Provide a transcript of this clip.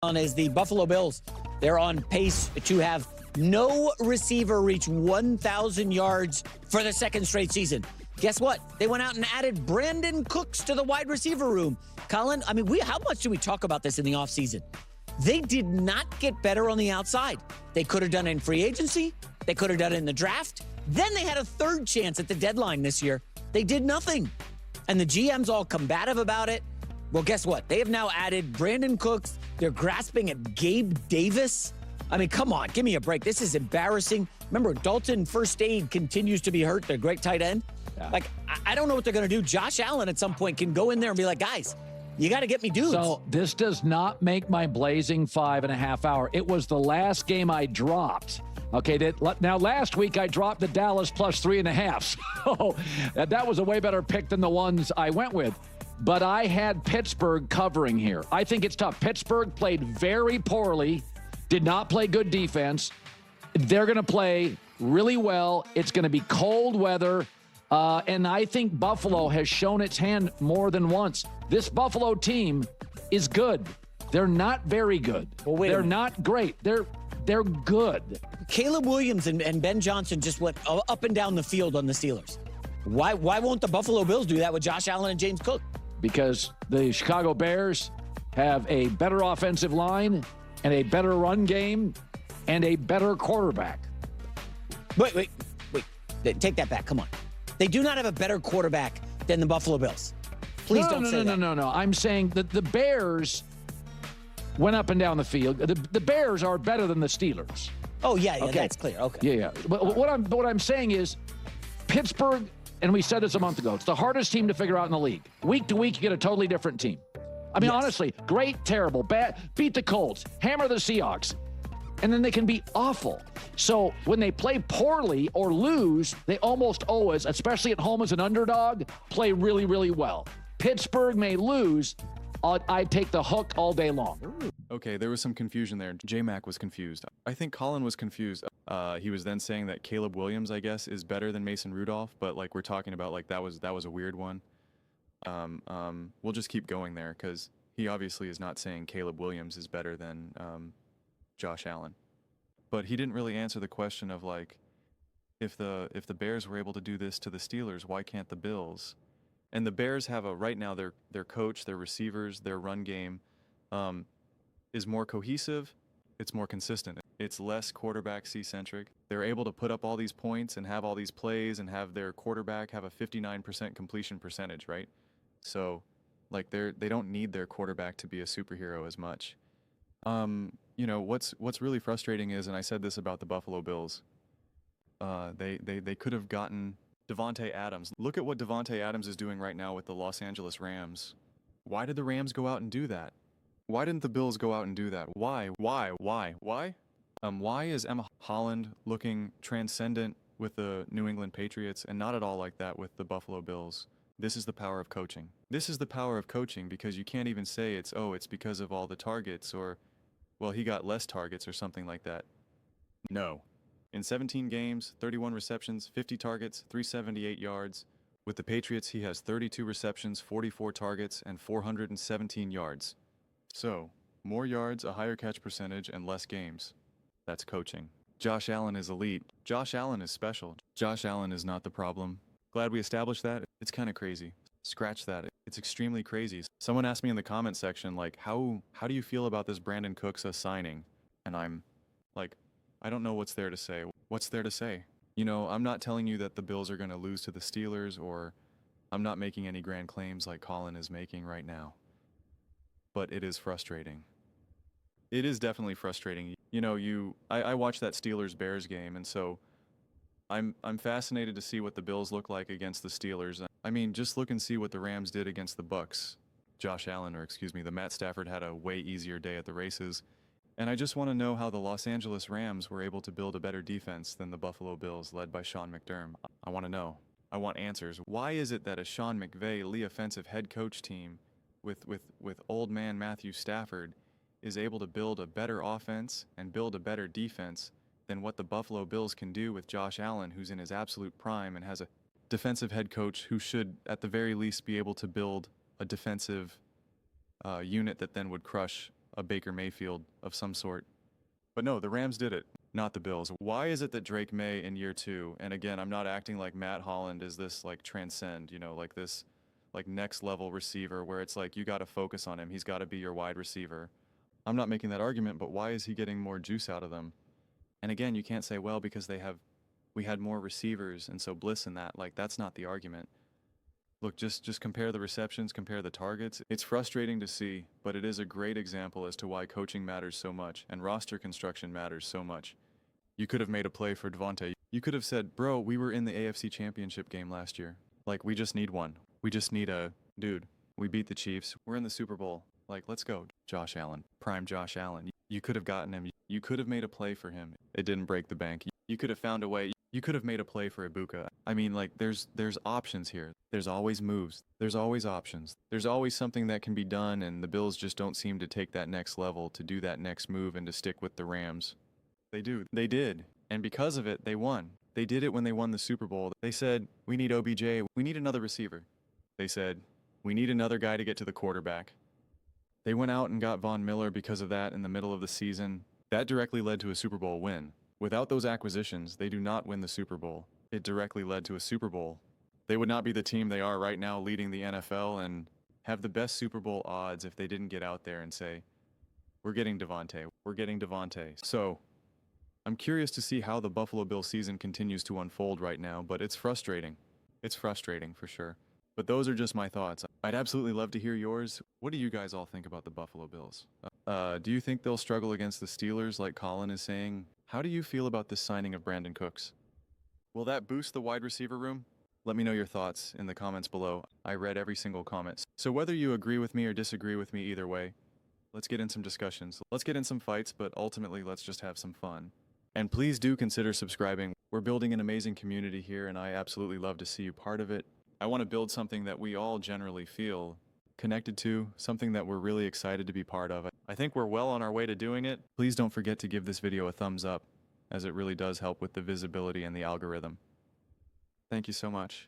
Is the Buffalo Bills. They're on pace to have no receiver reach 1,000 yards for the second straight season. Guess what? They went out and added Brandon Cooks to the wide receiver room. Colin, I mean, how much do we talk about this in the offseason? They did not get better on the outside. They could have done it in free agency. They could have done it in the draft. Then they had a third chance at the deadline this year. They did nothing. And the GM's all combative about it. Well, guess what? They have now added Brandon Cooks. They're grasping at Gabe Davis. I mean, come on, give me a break. This is embarrassing. Remember, Dalton First Aid continues to be hurt. They're a great tight end. Yeah. Like, I don't know what they're going to do. Josh Allen at some point can go in there and be like, guys, you got to get me dudes. So this does not make my blazing 5.5 hour. It was the last game I dropped. Okay, now last week I dropped the Dallas plus 3.5. So that was a way better pick than the ones I went with. But I had Pittsburgh covering here. I think it's tough. Pittsburgh played very poorly, did not play good defense. They're going to play really well. It's going to be cold weather. And I think Buffalo has shown its hand more than once. This Buffalo team is good. They're not very good. Well, they're not great. They're good. Caleb Williams and Ben Johnson just went up and down the field on the Steelers. Why won't the Buffalo Bills do that with Josh Allen and James Cook? Because the Chicago Bears have a better offensive line and a better run game and a better quarterback. Wait. Take that back. Come on. They do not have a better quarterback than the Buffalo Bills. Please don't say that. No. I'm saying that the Bears went up and down the field. The Bears are better than the Steelers. Oh, yeah, okay. That's clear. Okay. Yeah. But what I'm saying is Pittsburgh, and we said this a month ago, it's the hardest team to figure out in the league. Week to week, you get a totally different team. I mean, honestly, great, terrible, bad, beat the Colts, hammer the Seahawks, and then they can be awful. So when they play poorly or lose, they almost always, especially at home as an underdog, play really, really well. Pittsburgh may lose. I'd take the hook all day long. Okay, there was some confusion there. J-Mac was confused. I think Colin was confused. He was then saying that Caleb Williams, I guess, is better than Mason Rudolph, but like we're talking about, like that was a weird one. We'll just keep going there because he obviously is not saying Caleb Williams is better than Josh Allen, but he didn't really answer the question of like if the Bears were able to do this to the Steelers, why can't the Bills? And the Bears have right now their coach, their receivers, their run game is more cohesive. It's more consistent. It's less quarterback C-centric. They're able to put up all these points and have all these plays and have their quarterback have a 59% completion percentage, right? So, like they don't need their quarterback to be a superhero as much. You know, what's really frustrating is, and I said this about the Buffalo Bills, they could have gotten Davante Adams. Look at what Davante Adams is doing right now with the Los Angeles Rams. Why did the Rams go out and do that? Why didn't the Bills go out and do that? Why? Why is Emma Holland looking transcendent with the New England Patriots and not at all like that with the Buffalo Bills? This is the power of coaching. This is the power of coaching because you can't even say it's because of all the targets or, well, he got less targets or something like that. No. In 17 games, 31 receptions, 50 targets, 378 yards. With the Patriots, he has 32 receptions, 44 targets, and 417 yards. So, more yards, a higher catch percentage, and less games. That's coaching. Josh Allen is elite. Josh Allen is special. Josh Allen is not the problem. Glad we established that. It's kind of crazy. Scratch that. It's extremely crazy. Someone asked me in the comment section, like, how do you feel about this Brandon Cooks signing? And I'm like, I don't know what's there to say. What's there to say? You know, I'm not telling you that the Bills are going to lose to the Steelers, or I'm not making any grand claims like Colin is making right now. But it is frustrating. It is definitely frustrating. You know, I watched that Steelers-Bears game, and so I'm fascinated to see what the Bills look like against the Steelers. I mean, just look and see what the Rams did against the Bucks. The Matt Stafford had a way easier day at the races. And I just want to know how the Los Angeles Rams were able to build a better defense than the Buffalo Bills led by Sean McDermott. I want to know. I want answers. Why is it that a Sean McVay Lee offensive head coach team with old man Matthew Stafford is able to build a better offense and build a better defense than what the Buffalo Bills can do with Josh Allen, who's in his absolute prime and has a defensive head coach who should at the very least be able to build a defensive unit that then would crush a Baker Mayfield of some sort. But no, the Rams did it, not the Bills. Why is it that Drake May in year 2, and again, I'm not acting like Matt Holland is this like transcend, you know, like this like next level receiver where it's like you got to focus on him. He's got to be your wide receiver. I'm not making that argument, but why is he getting more juice out of them? And again, you can't say, well, because we had more receivers and so bliss in that. Like, that's not the argument. Look, just compare the receptions, compare the targets. It's frustrating to see, but it is a great example as to why coaching matters so much and roster construction matters so much. You could have made a play for Devontae. You could have said, bro, we were in the AFC Championship game last year. Like, we just need one. We just need a, dude, we beat the Chiefs. We're in the Super Bowl. Like, let's go. Josh Allen, prime Josh Allen. You could have gotten him. You could have made a play for him. It didn't break the bank. You could have found a way. You could have made a play for Ibuka. I mean, like, there's options here. There's always moves. There's always options. There's always something that can be done, and the Bills just don't seem to take that next level, to do that next move, and to stick with the Rams. They do. They did. And because of it, they won. They did it when they won the Super Bowl. They said, we need OBJ. We need another receiver. They said, we need another guy to get to the quarterback. They went out and got Von Miller because of that in the middle of the season. That directly led to a Super Bowl win. Without those acquisitions, they do not win the Super Bowl. It directly led to a Super Bowl. They would not be the team they are right now, leading the NFL and have the best Super Bowl odds if they didn't get out there and say, we're getting Devontae. We're getting Devontae. So I'm curious to see how the Buffalo Bills season continues to unfold right now, but it's frustrating. It's frustrating for sure. But those are just my thoughts. I'd absolutely love to hear yours. What do you guys all think about the Buffalo Bills? Do you think they'll struggle against the Steelers like Colin is saying? How do you feel about this signing of Brandon Cooks? Will that boost the wide receiver room? Let me know your thoughts in the comments below. I read every single comment. So whether you agree with me or disagree with me either way, let's get in some discussions. Let's get in some fights, but ultimately let's just have some fun. And please do consider subscribing. We're building an amazing community here, and I absolutely love to see you part of it. I want to build something that we all generally feel connected to, something that we're really excited to be part of. I think we're well on our way to doing it. Please don't forget to give this video a thumbs up, as it really does help with the visibility and the algorithm. Thank you so much.